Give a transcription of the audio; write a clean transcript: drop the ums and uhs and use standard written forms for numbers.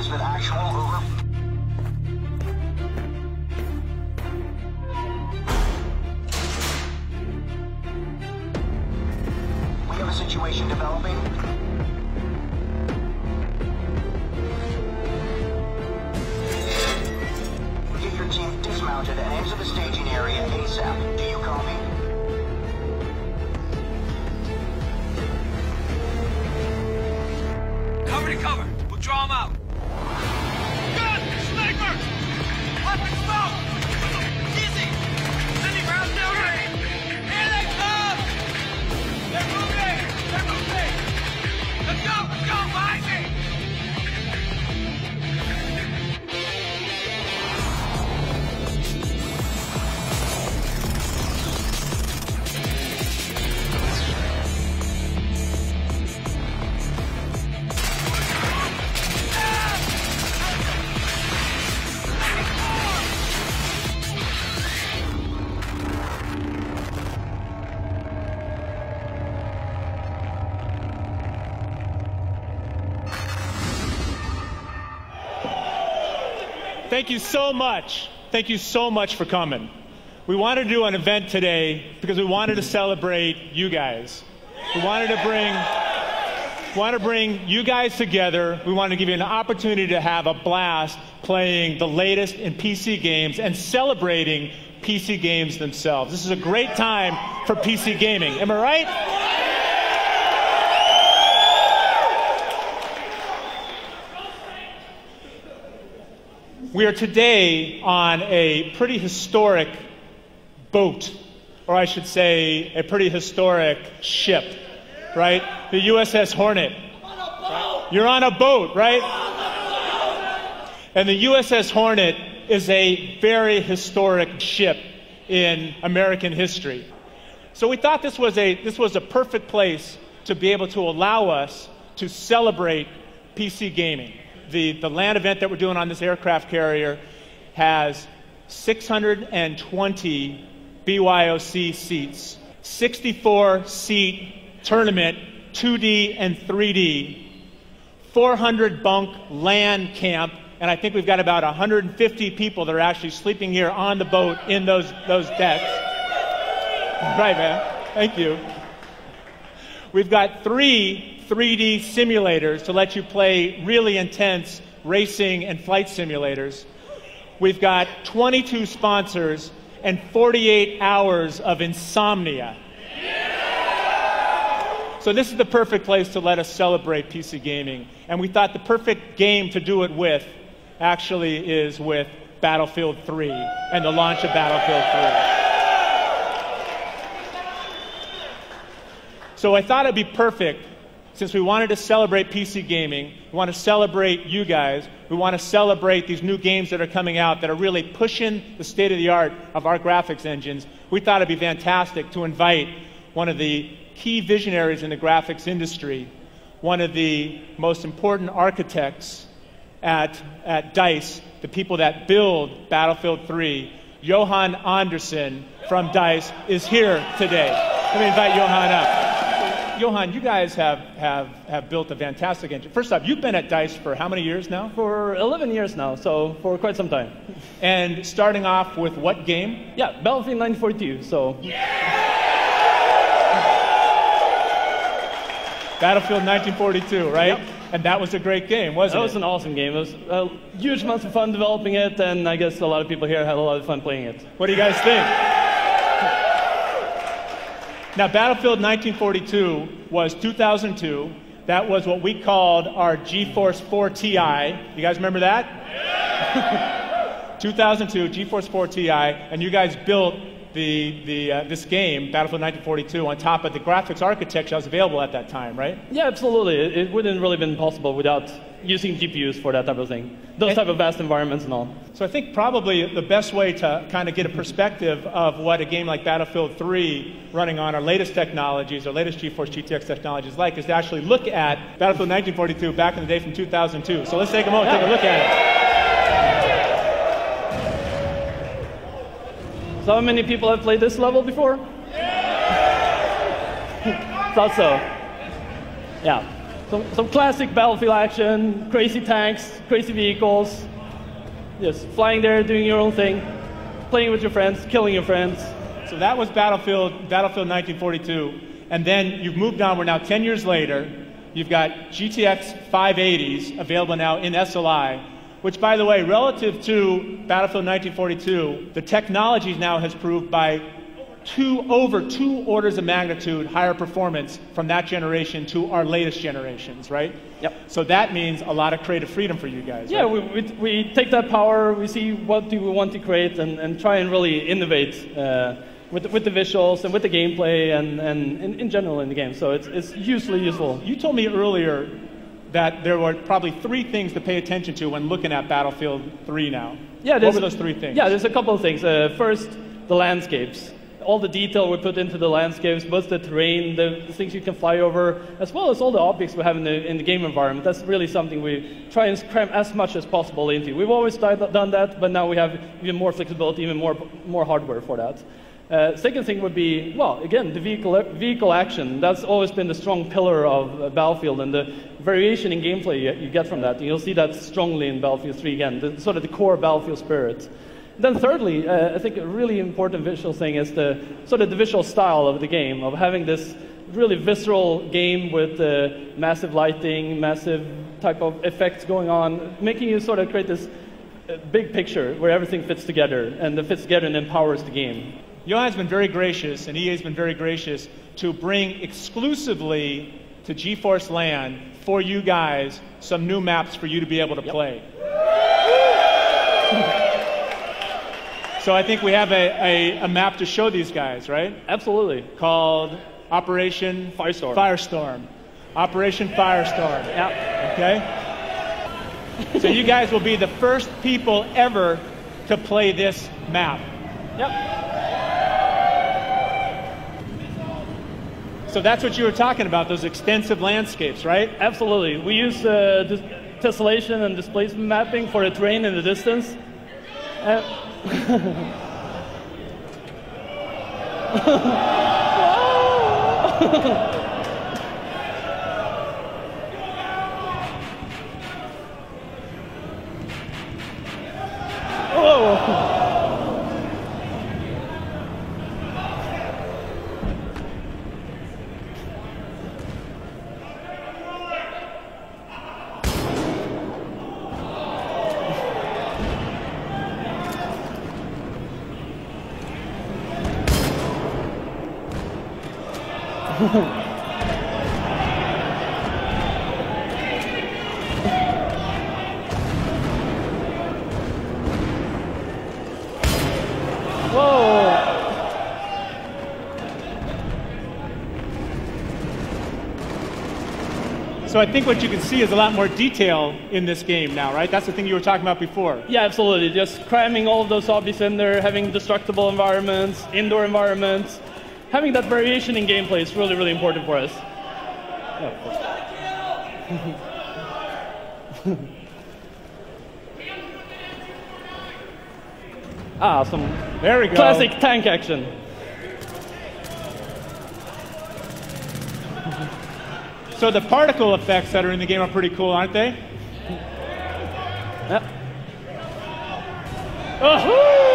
been actual, over. We have a situation developing. Get your team dismounted and into the staging area ASAP. Do you copy? Cover to cover. We'll draw them out. Gun! Sniper! Weapon smoke! Easy! Sending rounds down range! Here they come! They're moving! They're moving! Let's go! Let's go! Behind me! Thank you so much. Thank you so much for coming. We wanted to do an event today because we wanted to celebrate you guys. We wanted to bring you guys together. We wanted to give you an opportunity to have a blast playing the latest in PC games and celebrating PC games themselves. This is a great time for PC gaming. Am I right? We are today on a pretty historic boat, or I should say a pretty historic ship, right? The USS Hornet. Right? You're on a boat, right? And the USS Hornet is a very historic ship in American history. So we thought this was a perfect place to be able to allow us to celebrate PC gaming. The LAN event that we're doing on this aircraft carrier has 620 BYOC seats, 64-seat tournament, 2D and 3D, 400 bunk LAN camp, and I think we've got about 150 people that are actually sleeping here on the boat in those decks. Right, man. Thank you. We've got 3 3D simulators to let you play really intense racing and flight simulators. We've got 22 sponsors and 48 hours of insomnia. So this is the perfect place to let us celebrate PC gaming. And we thought the perfect game to do it with actually is with Battlefield 3 and the launch of Battlefield 3. So I thought it'd be perfect. Since we wanted to celebrate PC gaming, we want to celebrate you guys, we want to celebrate these new games that are coming out that are really pushing the state-of-the-art of our graphics engines, we thought it'd be fantastic to invite one of the key visionaries in the graphics industry, one of the most important architects at DICE, the people that build Battlefield 3, Johan Andersson from DICE is here today. Let me invite Johan up. Johan, you guys have built a fantastic engine. First off, you've been at DICE for how many years now? For 11 years now, so for quite some time. And starting off with what game? Yeah, Battlefield 1942, so... Battlefield 1942, right? Yep. And that was a great game, wasn't it? That was an awesome game. It was huge amounts of fun developing it, and I guess a lot of people here had a lot of fun playing it. What do you guys think? Now, Battlefield 1942 was 2002. That was what we called our GeForce 4 Ti. You guys remember that? Yeah! 2002, GeForce 4 Ti, and you guys built this game, Battlefield 1942, on top of the graphics architecture that was available at that time, right? Yeah, absolutely. It wouldn't really been possible without using GPUs for that type of thing. Those type of vast environments and all. So I think probably the best way to kind of get a perspective of what a game like Battlefield 3 running on our latest technologies, our latest GeForce GTX technologies like, is to actually look at Battlefield 1942 back in the day from 2002. So let's take a moment, take a look at it. So how many people have played this level before? Thought so. Yeah. Some classic Battlefield action, crazy tanks, crazy vehicles. Just flying there, doing your own thing, playing with your friends, killing your friends. So that was Battlefield 1942. And then you've moved on. We're now 10 years later. You've got GTX 580s available now in SLI, which, by the way, relative to Battlefield 1942, the technology now has proved by over two orders of magnitude higher performance from that generation to our latest generations, right? Yep. So that means a lot of creative freedom for you guys. Yeah, right? we take that power, we see what do we want to create, and try and really innovate with the visuals and with the gameplay and in general in the game. So it's hugely useful. You told me earlier that there were probably 3 things to pay attention to when looking at Battlefield 3 now. Yeah, what were those 3 things? Yeah, there's a couple of things. First, the landscapes. All the detail we put into the landscapes, both the terrain, the things you can fly over, as well as all the objects we have in the game environment. That's really something we try and cram as much as possible into. We've always done that, but now we have even more flexibility, even more hardware for that. Second thing would be, well, again, the vehicle action. That's always been the strong pillar of Battlefield, and the variation in gameplay you get from that. And you'll see that strongly in Battlefield 3 again, sort of the core Battlefield spirit. Then thirdly, I think a really important visual thing is the visual style of the game, of having this really visceral game with massive lighting, massive type of effects going on, making you sort of create this big picture where everything fits together, and it fits together and empowers the game. Johan's been very gracious, and EA's been very gracious to bring exclusively to GeForce LAN for you guys some new maps for you to be able to play. So I think we have a map to show these guys, right? Absolutely. Called Operation Firestorm. Operation Firestorm. Yeah. Okay? So you guys will be the first people ever to play this map. Yep. So that's what you were talking about, those extensive landscapes, right? Absolutely. We use tessellation and displacement mapping for the terrain in the distance. So I think what you can see is a lot more detail in this game now, right? That's the thing you were talking about before. Yeah, absolutely. Just cramming all of those objects in there, having destructible environments, indoor environments. Having that variation in gameplay is really, really important for us. Some there we go. Classic tank action. So the particle effects that are in the game are pretty cool, aren't they? Yep. Oh.